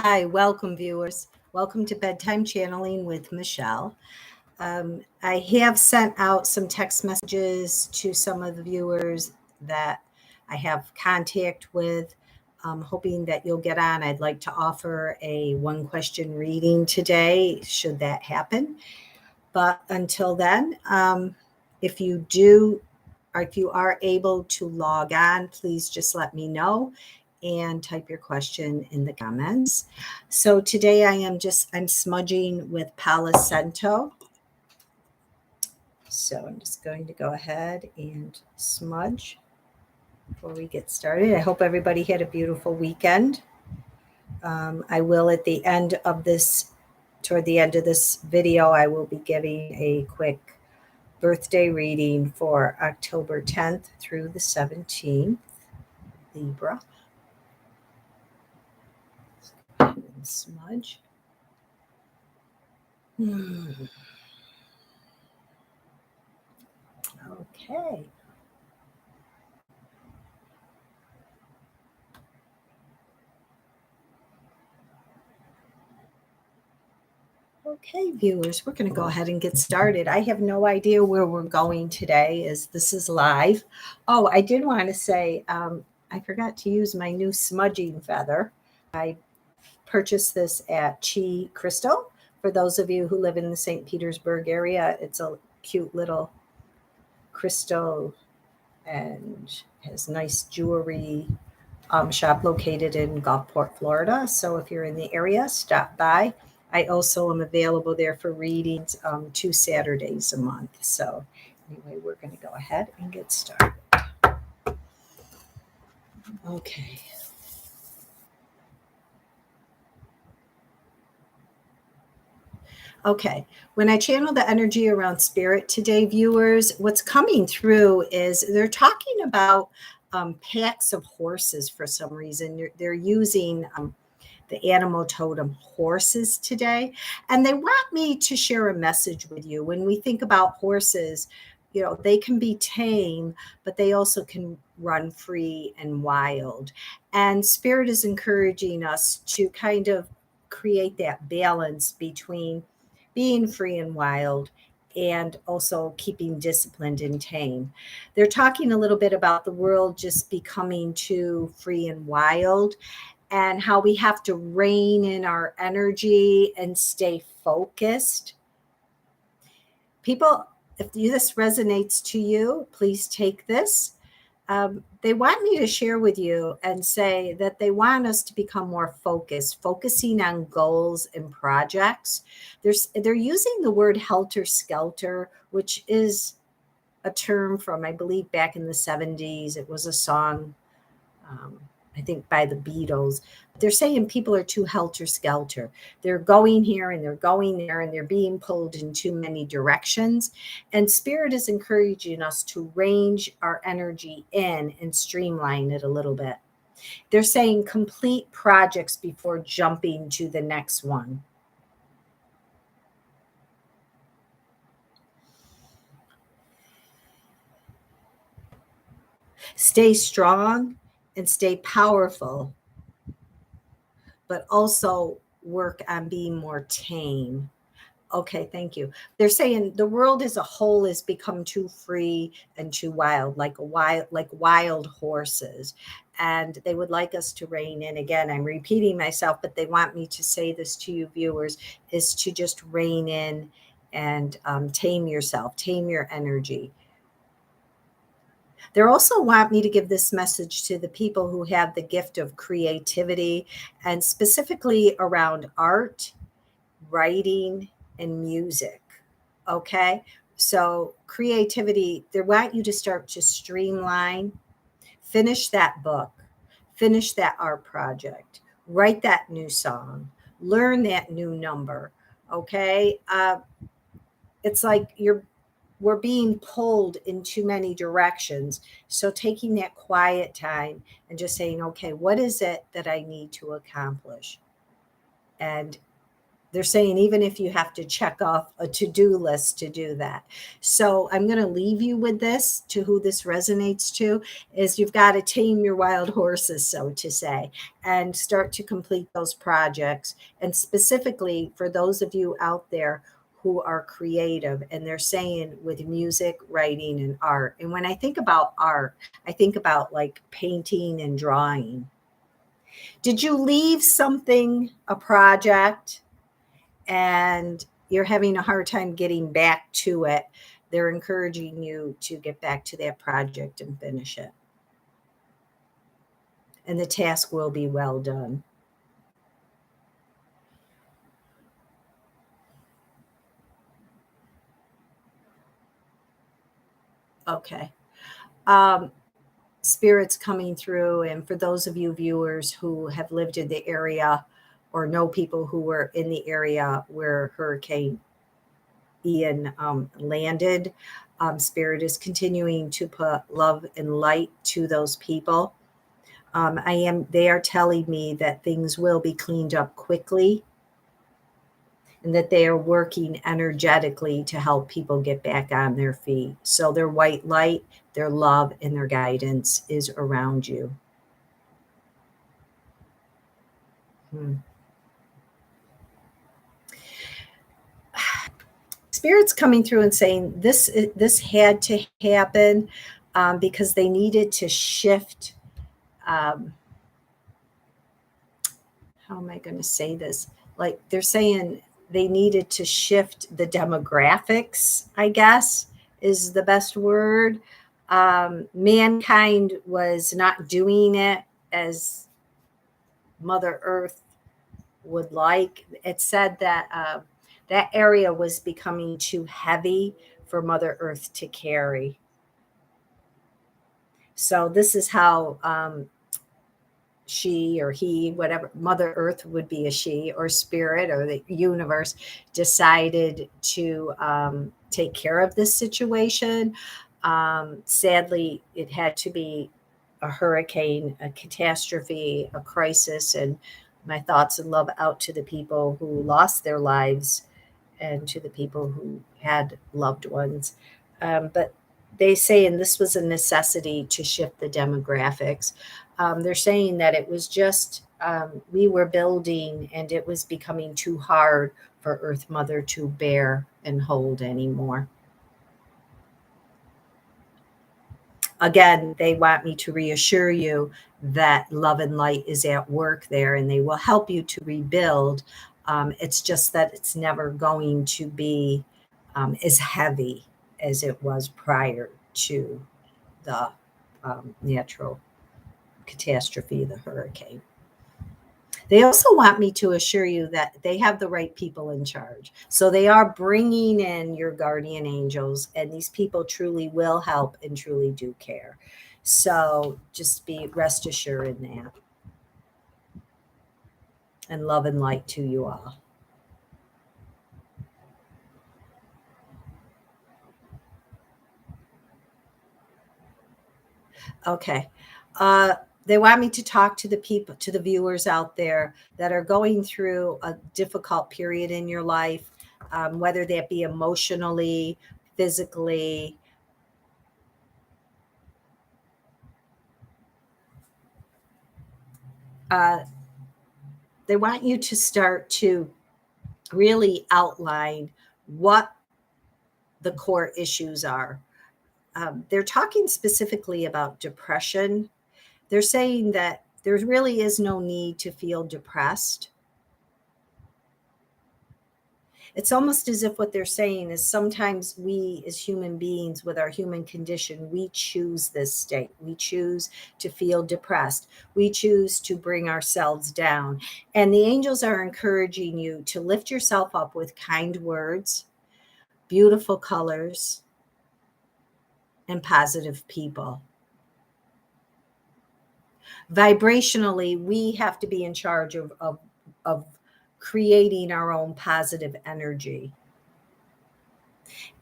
Hi, welcome viewers. Welcome to Bedtime Channeling with Michele. I have sent out some text messages to some of the viewers that I have contact with, hoping that you'll get on. I'd like to offer a one question reading today, should that happen. But until then, if you do, or if you are able to log on, please just let me know and type your question in the comments. So today I'm smudging with Palo Santo. So I'm just going to go ahead and smudge before we get started. I hope everybody had a beautiful weekend. I will toward the end of this video, I will be giving a quick birthday reading for October 10th through the 17th, Libra. Smudge. Okay. Okay, viewers, we're going to go ahead and get started. I have no idea where we're going today, as this is live. Oh, I did want to say I forgot to use my new smudging feather. I purchased this at Chi Crystal. For those of you who live in the St. Petersburg area, it's a cute little crystal and has nice jewelry shop located in Gulfport, Florida. So if you're in the area, stop by. I also am available there for readings 2 Saturdays a month. So anyway, we're going to go ahead and get started. Okay. Okay. When I channel the energy around spirit today, viewers, what's coming through is they're talking about packs of horses for some reason. They're using the animal totem horses today. And they want me to share a message with you. When we think about horses, you know, they can be tame, but they also can run free and wild. And Spirit is encouraging us to kind of create that balance between being free and wild and also keeping disciplined and tame. They're talking a little bit about the world just becoming too free and wild, and how we have to rein in our energy and stay focused. People, if this resonates to you, please take this. They want me to share with you and say that they want us to become more focused, focusing on goals and projects. They're using the word helter skelter, which is a term from, I believe, back in the 70s. It was a song, I think, by the Beatles. They're saying people are too helter skelter. They're going here and they're going there and they're being pulled in too many directions. And Spirit is encouraging us to range our energy in and streamline it a little bit. They're saying complete projects before jumping to the next one. Stay strong and stay powerful, but also work on being more tame. Okay, thank you. They're saying the world as a whole has become too free and too wild, like wild horses. And they would like us to rein in. Again, I'm repeating myself, but they want me to say this to you viewers, is to just rein in and tame yourself, tame your energy. They also want me to give this message to the people who have the gift of creativity, and specifically around art, writing, and music. Okay. So creativity, they want you to start to streamline, finish that book, finish that art project, write that new song, learn that new number. Okay. It's like we're being pulled in too many directions. So taking that quiet time and just saying, okay, what is it that I need to accomplish? And They're saying even if you have to check off a to-do list to do that. So I'm going to leave you with this, to who this resonates to, is you've got to tame your wild horses, so to say, and start to complete those projects. And specifically for those of you out there who are creative, and they're saying with music, writing, and art. And when I think about art, I think about like painting and drawing. Did you leave something, a project, and you're having a hard time getting back to it? They're encouraging you to get back to that project and finish it. And the task will be well done. Okay. Um, Spirits coming through. And for those of you viewers who have lived in the area or know people who were in the area where Hurricane Ian landed, Spirit is continuing to put love and light to those people. They are telling me that things will be cleaned up quickly and that they are working energetically to help people get back on their feet. So their white light, their love, and their guidance is around you. Hmm. Spirit's coming through and saying this had to happen because they needed to shift. Um, how am I going to say this? Like they're saying they needed to shift the demographics, I guess is the best word. Mankind was not doing it as Mother Earth would like. It said that that area was becoming too heavy for Mother Earth to carry. So this is how she or he, whatever, Mother Earth would be a she, or Spirit or the universe, decided to take care of this situation. Sadly, it had to be a hurricane, a catastrophe, a crisis. And my thoughts and love out to the people who lost their lives and to the people who had loved ones. But they say, and this was a necessity to shift the demographics. They're saying that it was just we were building and it was becoming too hard for Earth Mother to bear and hold anymore. Again, they want me to reassure you that love and light is at work there and they will help you to rebuild. It's just that it's never going to be as heavy as it was prior to the natural catastrophe, the hurricane. They also want me to assure you that they have the right people in charge. So they are bringing in your guardian angels, and these people truly will help and truly do care. So just be rest assured in that. And love and light to you all. Okay. They want me to talk to the people, to the viewers out there that are going through a difficult period in your life, whether that be emotionally, physically. Uh, they want you to start to really outline what the core issues are. They're talking specifically about depression. They're saying that there really is no need to feel depressed. It's almost as if what they're saying is sometimes we as human beings with our human condition, we choose this state. We choose to feel depressed. We choose to bring ourselves down. And the angels are encouraging you to lift yourself up with kind words, beautiful colors, and positive people. Vibrationally, we have to be in charge of creating our own positive energy.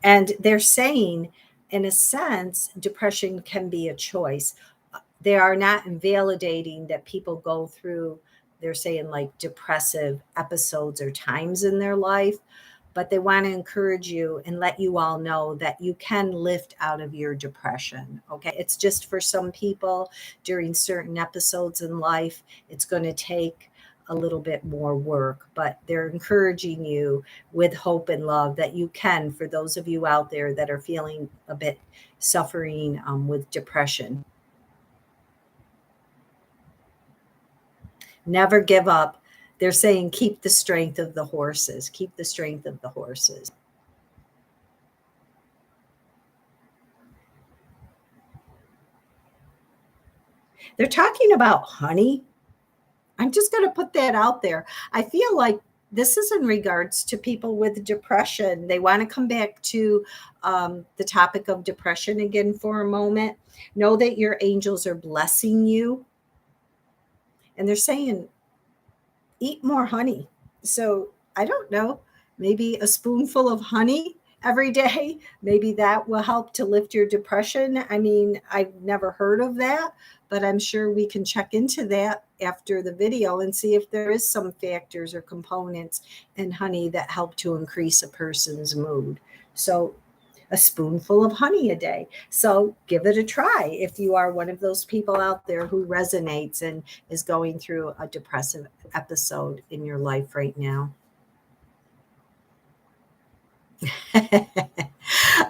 And they're saying, in a sense, depression can be a choice. They are not invalidating that people go through they're saying like depressive episodes or times in their life, but they want to encourage you and let you all know that you can lift out of your depression. Okay. It's just for some people during certain episodes in life, it's going to take a little bit more work, but they're encouraging you with hope and love that you can, for those of you out there that are feeling a bit suffering with depression. Never give up. They're saying keep the strength of the horses, keep the strength of the horses. They're talking about honey. I'm just going to put that out there. I feel like this is in regards to people with depression. They want to come back to the topic of depression again for a moment. Know that your angels are blessing you, and they're saying eat more honey. So I don't know, maybe a spoonful of honey every day, maybe that will help to lift your depression. I mean, I've never heard of that, but I'm sure we can check into that after the video and see if there is some factors or components in honey that help to increase a person's mood. So a spoonful of honey a day. So give it a try if you are one of those people out there who resonates and is going through a depressive episode in your life right now.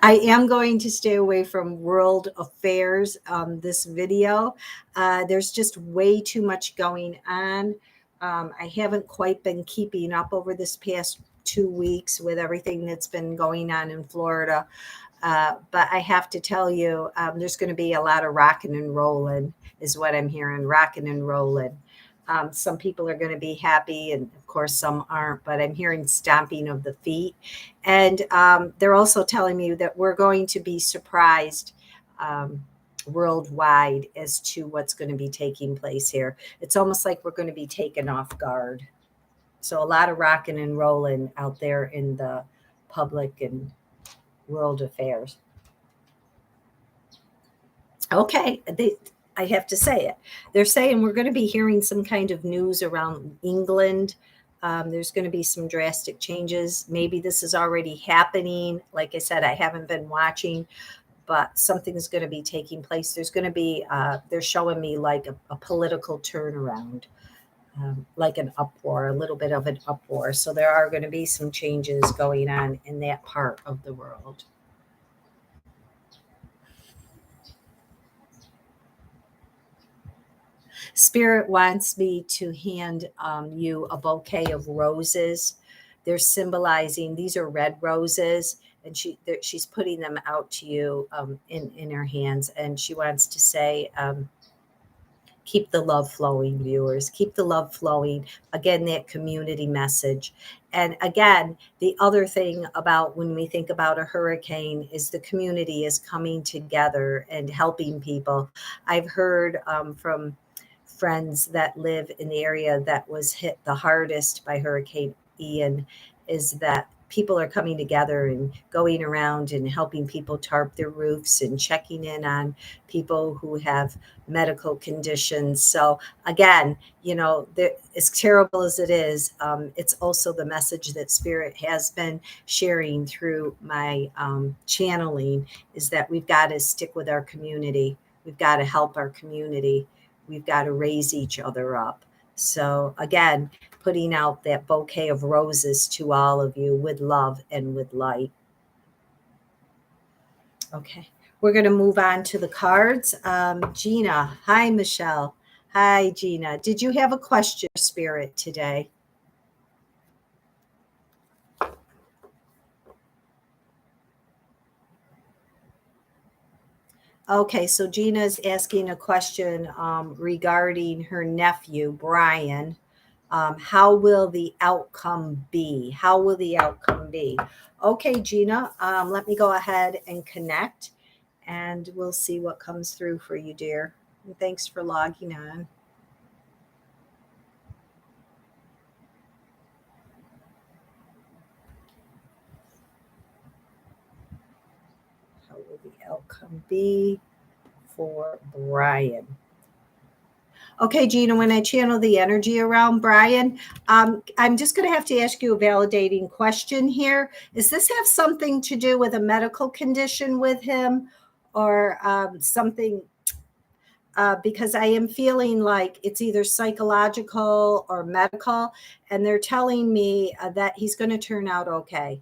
I am going to stay away from world affairs this video. There's just way too much going on. I haven't quite been keeping up over this past 2 weeks with everything that's been going on in Florida. But I have to tell you, there's going to be a lot of rocking and rolling, is what I'm hearing. Rocking and rolling. Some people are going to be happy, and of course, some aren't. But I'm hearing stomping of the feet, and they're also telling me that we're going to be surprised worldwide as to what's going to be taking place here. It's almost like we're going to be taken off guard. So a lot of rocking and rolling out there in the public and world affairs. Okay, I have to say it. They're saying we're going to be hearing some kind of news around England. There's going to be some drastic changes. Maybe this is already happening. Like I said, I haven't been watching, but something is going to be taking place. There's going to be, they're showing me like a political turnaround, like an uproar, a little bit of an uproar. So there are going to be some changes going on in that part of the world. Spirit wants me to hand you a bouquet of roses. They're symbolizing, these are red roses, and she's putting them out to you in her hands, and she wants to say, keep the love flowing, viewers. Keep the love flowing. Again, that community message. And again, the other thing about when we think about a hurricane is the community is coming together and helping people. I've heard from friends that live in the area that was hit the hardest by Hurricane Ian is that people are coming together and going around and helping people tarp their roofs and checking in on people who have medical conditions. So again, as terrible as it is, it's also the message that Spirit has been sharing through my channeling is that we've got to stick with our community. We've got to help our community. We've got to raise each other up. So again, putting out that bouquet of roses to all of you with love and with light. Okay, we're going to move on to the cards. Gina, hi, Michele. Hi, Gina. Did you have a question, Spirit, today? Okay, so Gina is asking a question regarding her nephew, Brian. How will the outcome be? How will the outcome be? Okay, Gina, let me go ahead and connect and we'll see what comes through for you, dear. And thanks for logging on. How will the outcome be for Brian? Okay, Gina, when I channel the energy around Brian, I'm just going to have to ask you a validating question here. Does this have something to do with a medical condition with him or something? Because I am feeling like it's either psychological or medical, and they're telling me that he's going to turn out okay.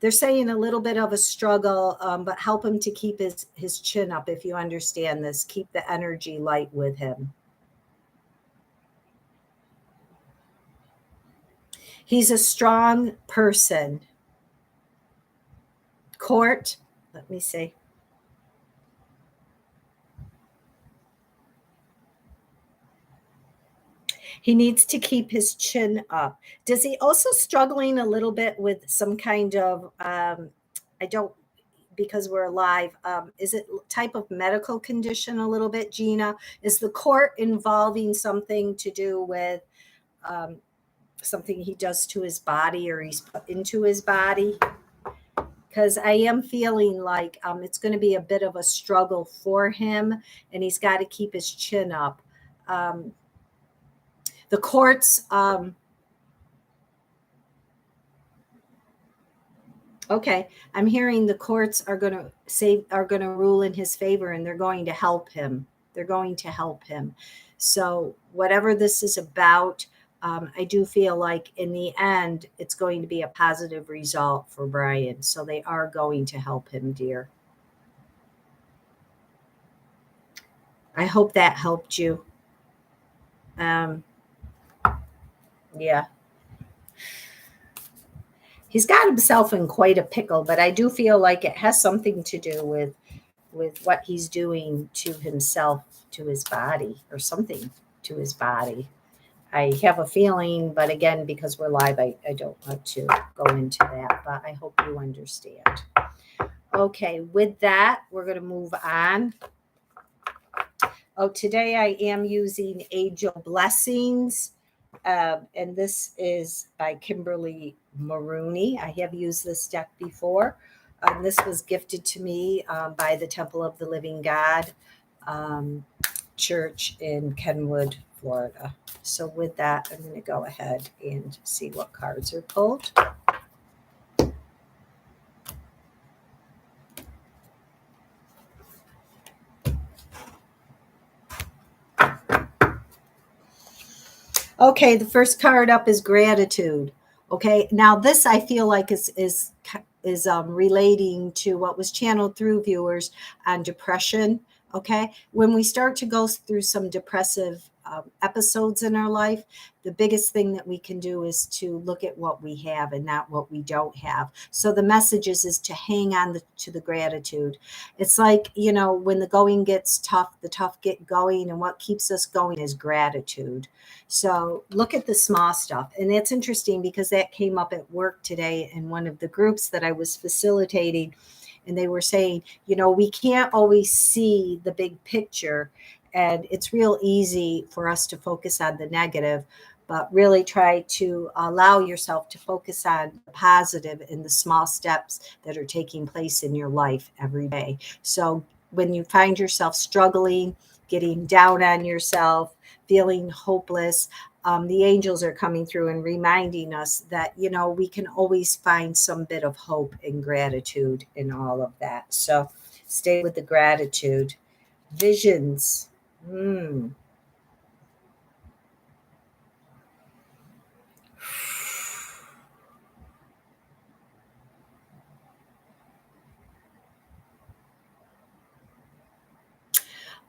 They're saying a little bit of a struggle, but help him to keep his chin up. If you understand this, keep the energy light with him. He's a strong person. Court, let me see. He needs to keep his chin up. Does he also struggling a little bit with some kind of, I don't, because we're alive, is it type of medical condition a little bit, Gina? Is the court involving something to do with um, something he does to his body or he's put into his body? Because I am feeling like it's going to be a bit of a struggle for him, and he's got to keep his chin up. The courts, okay, I'm hearing the courts are going to rule in his favor, and they're going to help him. They're going to help him. So whatever this is about, I do feel like in the end, it's going to be a positive result for Brian. So they are going to help him, dear. I hope that helped you. Yeah. He's got himself in quite a pickle, but I do feel like it has something to do with what he's doing to himself, to his body, or something to his body. I have a feeling, but again, because we're live, I don't want to go into that, but I hope you understand. Okay, with that, we're going to move on. Oh, today I am using Angel Blessings, and this is by Kimberly Maroney. I have used this deck before. This was gifted to me by the Temple of the Living God Church in Kenwood, Florida. So with that, I'm going to go ahead and see what cards are pulled. Okay, the first card up is gratitude. Okay, now this I feel like is relating to what was channeled through viewers on depression. Okay, when we start to go through some depressive episodes in our life, the biggest thing that we can do is to look at what we have and not what we don't have. So the message is to hang on to the gratitude. It's like, when the going gets tough, the tough get going, and what keeps us going is gratitude. So look at the small stuff. And that's interesting because that came up at work today in one of the groups that I was facilitating. And they were saying, we can't always see the big picture. And it's real easy for us to focus on the negative, but really try to allow yourself to focus on the positive in the small steps that are taking place in your life every day. So when you find yourself struggling, getting down on yourself, feeling hopeless, the angels are coming through and reminding us that, we can always find some bit of hope and gratitude in all of that. So stay with the gratitude. Visions.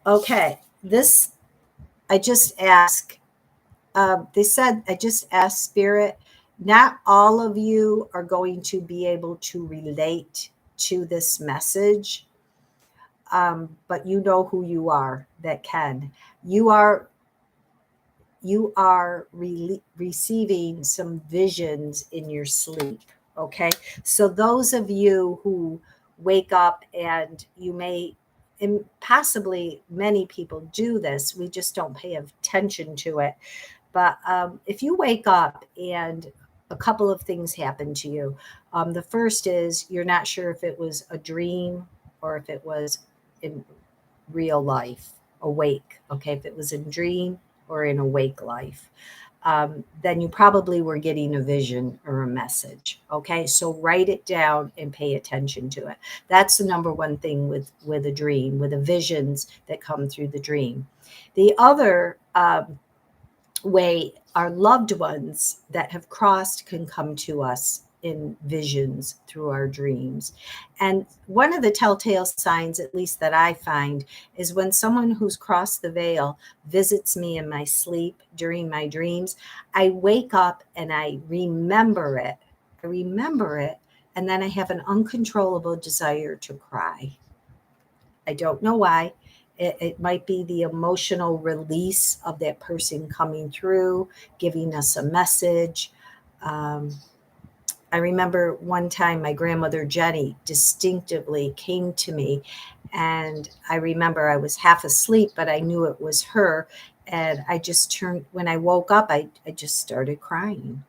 Okay, this I just ask. They said I just asked Spirit. Not all of you are going to be able to relate to this message, but you know who you are that can. You are receiving some visions in your sleep. Okay, so those of you who wake up, and you may, and possibly many people do this, we just don't pay attention to it. But if you wake up and a couple of things happen to you, the first is you're not sure if it was a dream or if it was in real life. awake. Okay, if it was in dream or in awake life, then you probably were getting a vision or a message. Okay, so write it down and pay attention to it. That's the number one thing with a dream, with the visions that come through the dream. The other way, our loved ones that have crossed can come to us in visions through our dreams. And one of the telltale signs, at least that I find, is when someone who's crossed the veil visits me in my sleep during my dreams. I wake up and I remember it. I remember it. And then I have an uncontrollable desire to cry. I don't know why. It might be the emotional release of that person coming through, giving us a message. Um, I remember one time my grandmother Jenny distinctively came to me, and I remember I was half asleep, but I knew it was her. And I just turned, when I woke up, I just started crying.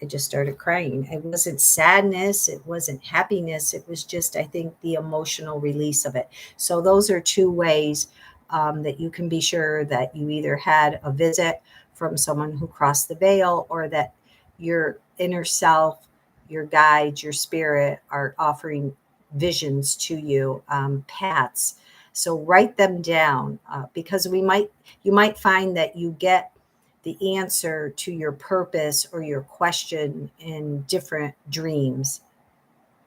I just started crying. It wasn't sadness, it wasn't happiness. It was just, I think, the emotional release of it. So, those are two ways that you can be sure that you either had a visit from someone who crossed the veil, or that your inner self, your guides, your spirit are offering visions to you, paths. So, write them down, because you might find that you get the answer to your purpose or your question in different dreams.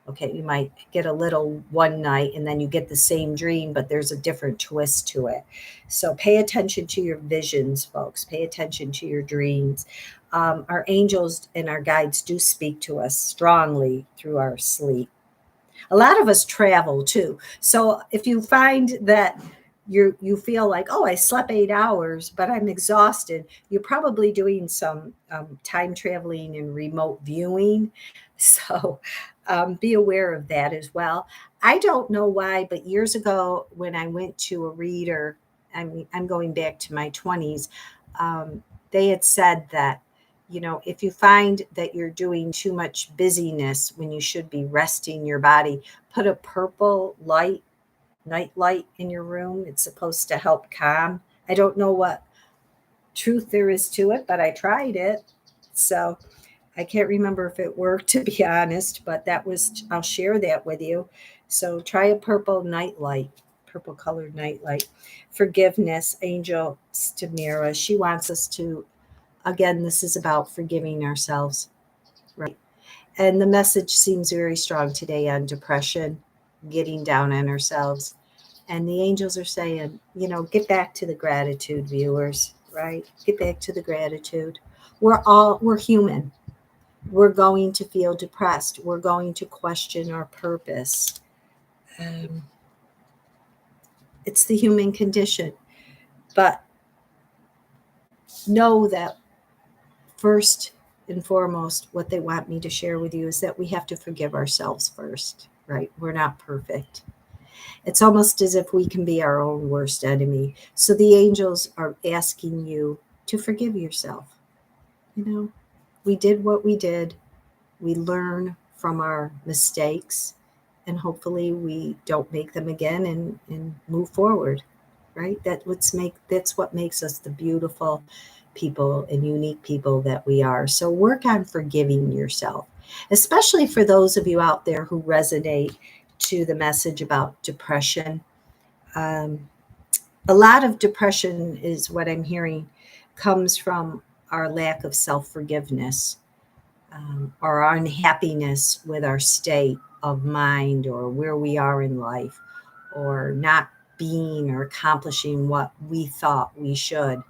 Okay, you might get a little one night and then you get the same dream, but there's a different twist to it. So pay attention to your visions, folks. Pay attention to your dreams. Our angels and our guides do speak to us strongly through our sleep. A lot of us travel too. So if you find that you feel like, oh, I slept 8 hours, but I'm exhausted, you're probably doing some time traveling and remote viewing. So be aware of that as well. I don't know why, but years ago when I went to a reader, I'm going back to my 20s, they had said that, if you find that you're doing too much busyness when you should be resting your body, put a purple light, night light in your room. It's supposed to help calm. I don't know what truth there is to it, but I tried it. So I can't remember if it worked, to be honest, but I'll share that with you. So try a purple night light, purple colored night light. Forgiveness, Angel Stamira. She wants us to, again, this is about forgiving ourselves, right? And the message seems very strong today on depression, getting down on ourselves. And the angels are saying, get back to the gratitude, viewers, right? Get back to the gratitude. We're human. We're going to feel depressed. We're going to question our purpose. Um, it's the human condition. But know that first and foremost, what they want me to share with you is that we have to forgive ourselves first, right? We're not perfect. It's almost as if we can be our own worst enemy. So the angels are asking you to forgive yourself. We did what we did. We learn from our mistakes, and hopefully we don't make them again, and move forward, right? That's what makes us the beautiful people and unique people that we are. So work on forgiving yourself, especially for those of you out there who resonate to the message about depression. Um, a lot of depression, is what I'm hearing, comes from our lack of self forgiveness, or our unhappiness with our state of mind or where we are in life, or not being or accomplishing what we thought we should.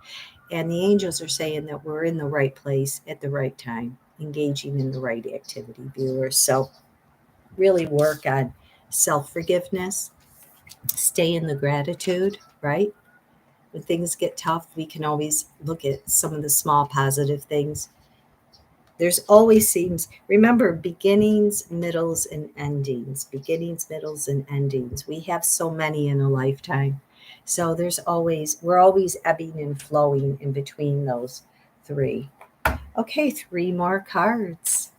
And the angels are saying that we're in the right place at the right time, engaging in the right activity, viewers. So really work on self forgiveness, stay in the gratitude, right? When things get tough, we can always look at some of the small positive things. There's always seems, remember, beginnings, middles, and endings. Beginnings, middles, and endings. We have so many in a lifetime. So we're always ebbing and flowing in between those three. Okay, three more cards.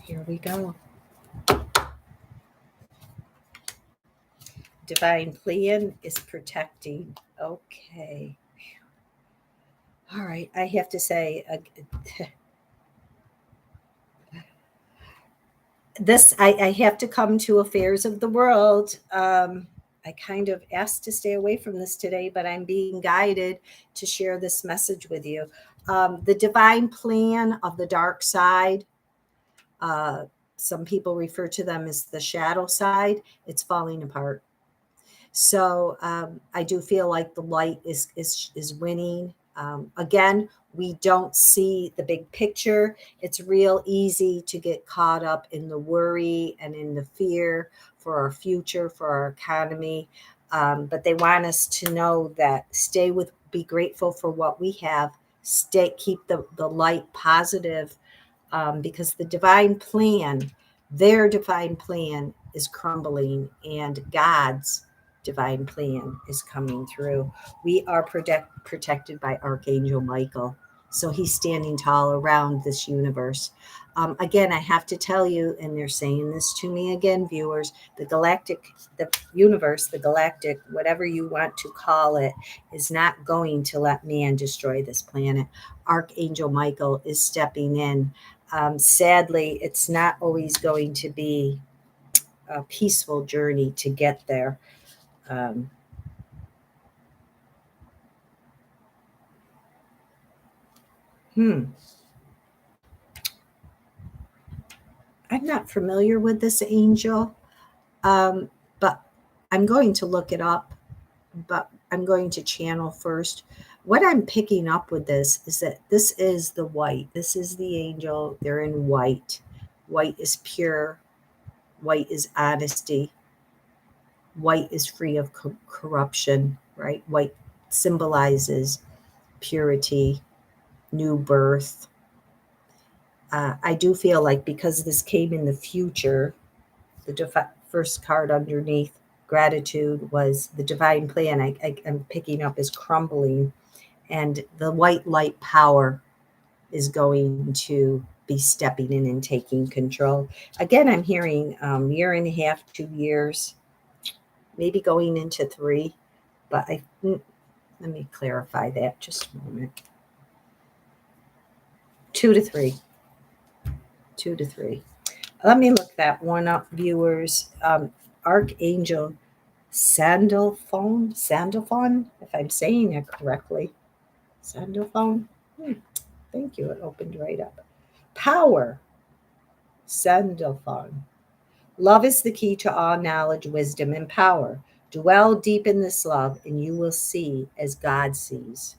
Here we go. Divine plan is protecting. Okay. All right. I have to say, I have to come to affairs of the world. I kind of asked to stay away from this today, but I'm being guided to share this message with you. The divine plan of the dark side, uh, some people refer to them as the shadow side, it's falling apart. So I do feel like the light is winning. Again, we don't see the big picture. It's real easy to get caught up in the worry and in the fear for our future, for our economy. But they want us to know that be grateful for what we have. Keep the light positive, because their divine plan is crumbling and God's divine plan is coming through. We are protected by Archangel Michael. So he's standing tall around this universe. Again, I have to tell you, and they're saying this to me again, viewers, the universe, the galactic, whatever you want to call it, is not going to let man destroy this planet. Archangel Michael is stepping in. Sadly, it's not always going to be a peaceful journey to get there. Um, hmm, I'm not familiar with this angel, um, but I'm going to look it up. But I'm going to channel first. What I'm picking up with this is that this is the white. This is the angel. They're in white. White is pure. White is honesty. White is free of corruption, right? White symbolizes purity, new birth. I do feel like because this came in the future, the first card underneath gratitude was the divine plan. I'm picking up as crumbling, and the white light power is going to be stepping in and taking control. Again, I'm hearing year and a half, 2 years, maybe going into three, but let me clarify that just a moment. 2 to 3. 2 to 3. Let me look that one up, viewers. Archangel Sandalphon, if I'm saying it correctly. Sandalphon. Thank you. It opened right up. Power. Sandalphon. Love is the key to all knowledge, wisdom, and power. Dwell deep in this love, and you will see as God sees.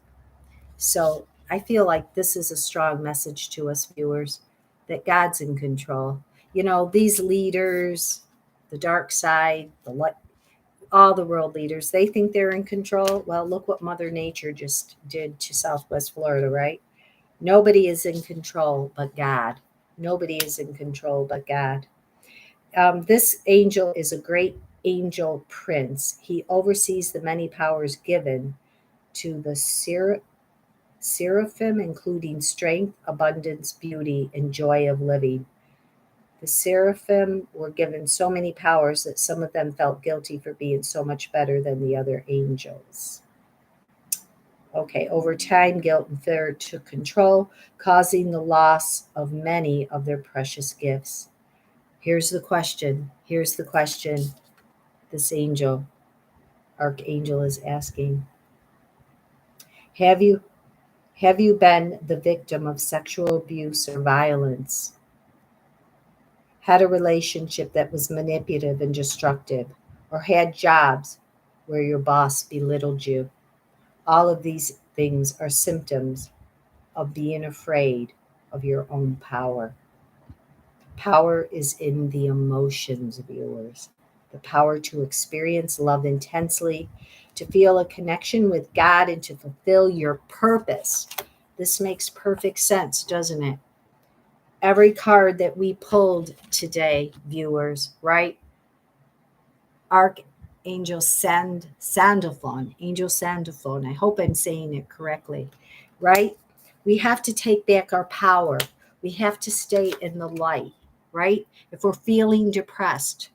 So I feel like this is a strong message to us viewers that God's in control. These leaders, the dark side, the light, all the world leaders, they think they're in control. Well, look what Mother Nature just did to Southwest Florida, right? Nobody is in control but God. Nobody is in control but God. This angel is a great angel prince. He oversees the many powers given to the seraphim, including strength, abundance, beauty, and joy of living. The seraphim were given so many powers that some of them felt guilty for being so much better than the other angels. Okay, over time, guilt and fear took control, causing the loss of many of their precious gifts. Here's the question. Here's the question this archangel is asking. Have you been the victim of sexual abuse or violence? Had a relationship that was manipulative and destructive, or had jobs where your boss belittled you? All of these things are symptoms of being afraid of your own power. Power is in the emotions, viewers. The power to experience love intensely, to feel a connection with God, and to fulfill your purpose. This makes perfect sense, doesn't it? Every card that we pulled today, viewers, right? Archangel Sandalphon, Angel Sandalphon. I hope I'm saying it correctly, right? We have to take back our power. We have to stay in the light, right? If we're feeling depressed,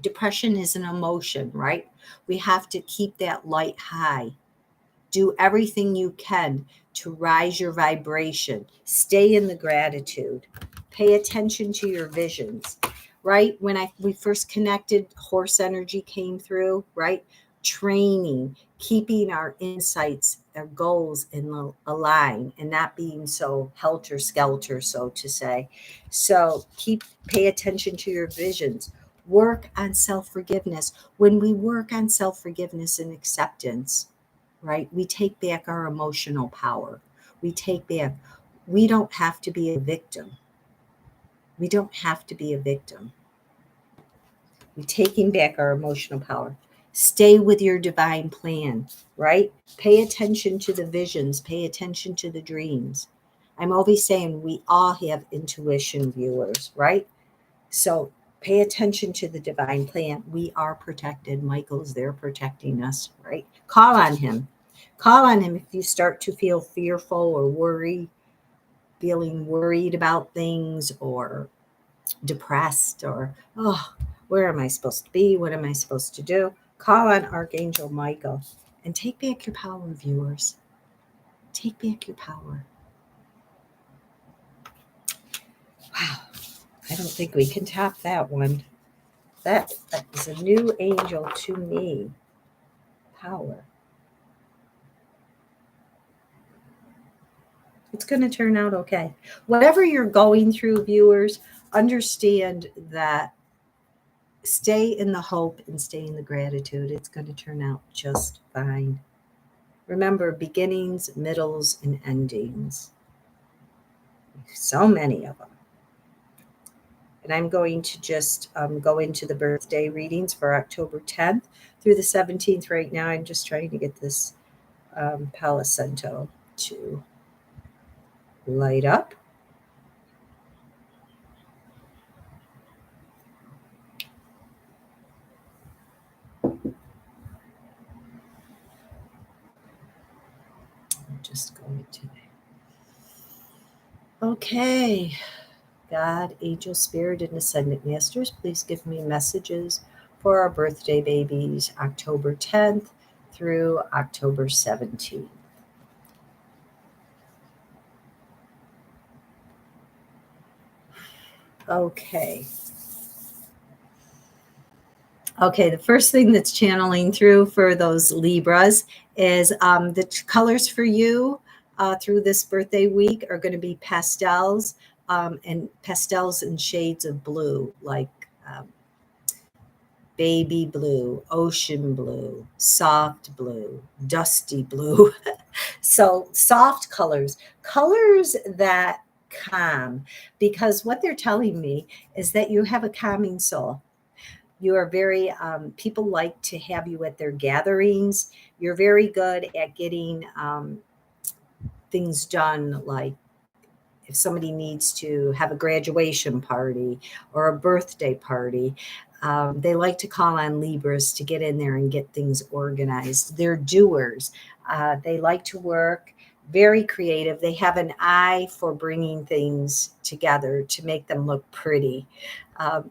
Depression is an emotion, right? We have to keep that light high. Do everything you can to rise your vibration. Stay in the gratitude. Pay attention to your visions, right? When we first connected, horse energy came through, right? Training, keeping our insights, our goals in a line, and not being so helter skelter, so to say. So pay attention to your visions. Work on self forgiveness. When we work on self forgiveness and acceptance, right? We take back our emotional power. We take back, we don't have to be a victim. We don't have to be a victim. We're taking back our emotional power. Stay with your divine plan, right? Pay attention to the visions, pay attention to the dreams. I'm always saying we all have intuition, viewers, right? So pay attention to the divine plan. We are protected. Michael's there protecting us, right? Call on him. Call on him if you start to feel fearful or feeling worried about things or depressed or, oh, where am I supposed to be? What am I supposed to do? Call on Archangel Michael and take back your power, viewers. Take back your power. Wow. I don't think we can top that one. That is a new angel to me. Power. It's going to turn out okay. Whatever you're going through, viewers, understand that stay in the hope and stay in the gratitude. It's going to turn out just fine. Remember, beginnings, middles, and endings. So many of them. And I'm going to just go into the birthday readings for October 10th through the 17th right now. I'm just trying to get this Palo Santo to light up. I'm just going to. Okay. God, angel, spirit, and ascendant masters, please give me messages for our birthday babies, October 10th through October 17th. Okay. Okay, the first thing that's channeling through for those Libras is the colors for you through this birthday week are going to be pastels and pastels and shades of blue, like baby blue, ocean blue, soft blue, dusty blue. So soft colors, colors that calm, because what they're telling me is that you have a calming soul. You are very, people like to have you at their gatherings. You're very good at getting things done, like if somebody needs to have a graduation party or a birthday party. They like to call on Libras to get in there and get things organized. They're doers. They like to work, very creative. They have an eye for bringing things together to make them look pretty.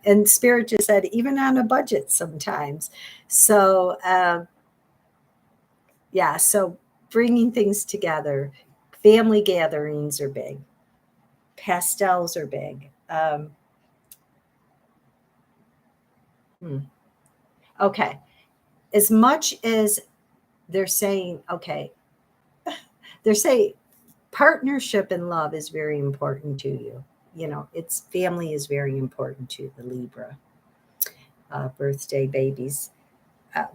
And Spirit just said, even on a budget sometimes. So, yeah, so bringing things together, family gatherings are big, pastels are big. Okay. As much as they're saying, okay, they're saying partnership and love is very important to you. You know, it's family is very important to the Libra birthday babies.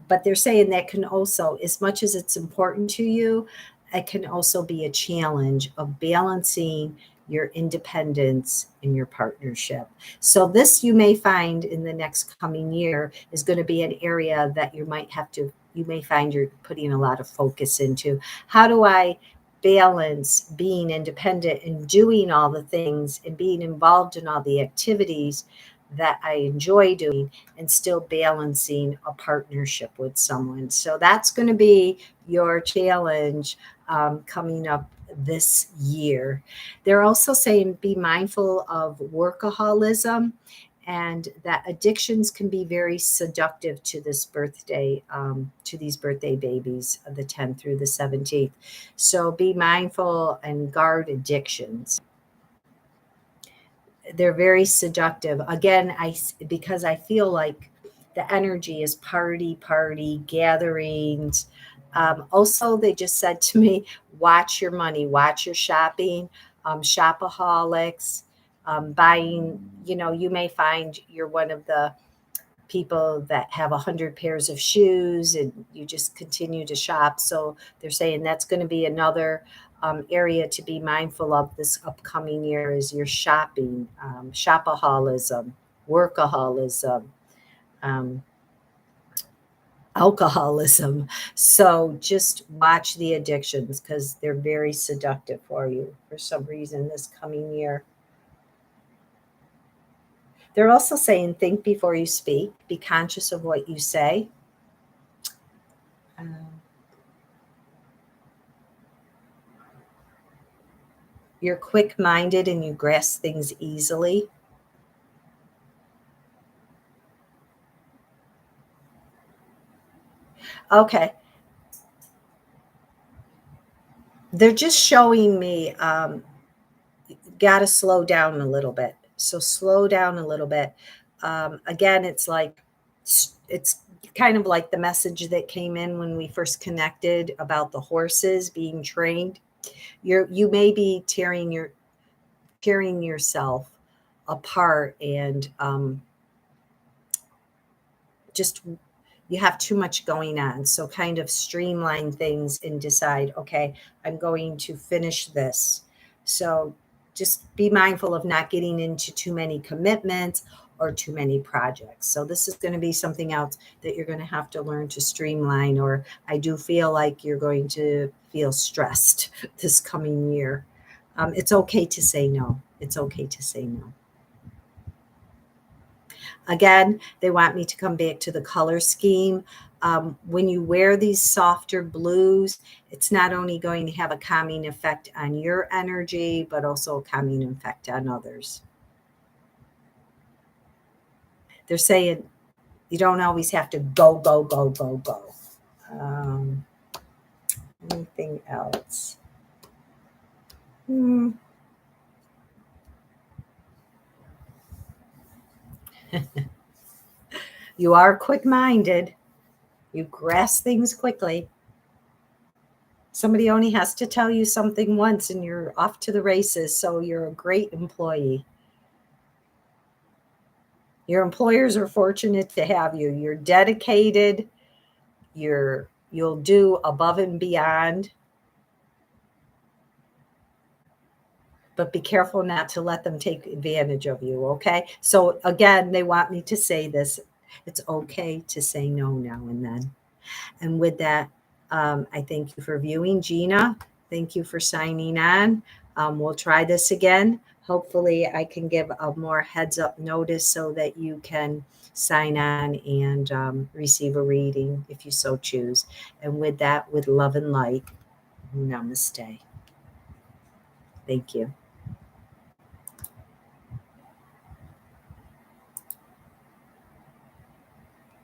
But they're saying that can also, as much as it's important to you, it can also be a challenge of balancing your independence and your partnership. So this you may find in the next coming year is going to be an area that you may find you're putting a lot of focus into. How do I balance being independent and doing all the things and being involved in all the activities that I enjoy doing and still balancing a partnership with someone? So that's going to be your challenge coming up this year. They're also saying be mindful of workaholism and that addictions can be very seductive to this birthday, to these birthday babies of the 10th through the 17th. So be mindful and guard addictions. They're very seductive. Again, because I feel like the energy is party, gatherings. Also, they just said to me, watch your money, watch your shopping, shopaholics, buying. You may find you're one of the people that have 100 pairs of shoes and you just continue to shop. So they're saying that's going to be another area to be mindful of this upcoming year is your shopping, shopaholism, workaholism, um, alcoholism. So just watch the addictions because they're very seductive for you for some reason this coming year. They're also saying think before you speak, be conscious of what you say. Um, you're quick minded and you grasp things easily. Okay. They're just showing me got to slow down a little bit. So slow down a little bit. Again, it's like, it's kind of like the message that came in when we first connected about the horses being trained. You may be tearing yourself apart and just you have too much going on. So kind of streamline things and decide, okay, I'm going to finish this. So just be mindful of not getting into too many commitments or too many projects. So this is going to be something else that you're going to have to learn to streamline, or I do feel like you're going to feel stressed this coming year. It's okay to say no. It's okay to say no. Again, they want me to come back to the color scheme. When you wear these softer blues, it's not only going to have a calming effect on your energy, but also a calming effect on others. They're saying you don't always have to go, go, go, go, go. Um, Anything else? Hmm. You are quick minded, you grasp things quickly. Somebody only has to tell you something once and you're off to the races. So you're a great employee. Your employers are fortunate to have you. You're dedicated. You'll do above and beyond. But be careful not to let them take advantage of you, okay? So again, they want me to say this. It's okay to say no now and then. And with that, I thank you for viewing. Gina, thank you for signing on. We'll try this again. Hopefully, I can give a more heads up notice so that you can sign on and receive a reading if you so choose. And with that, with love and light, namaste. Thank you.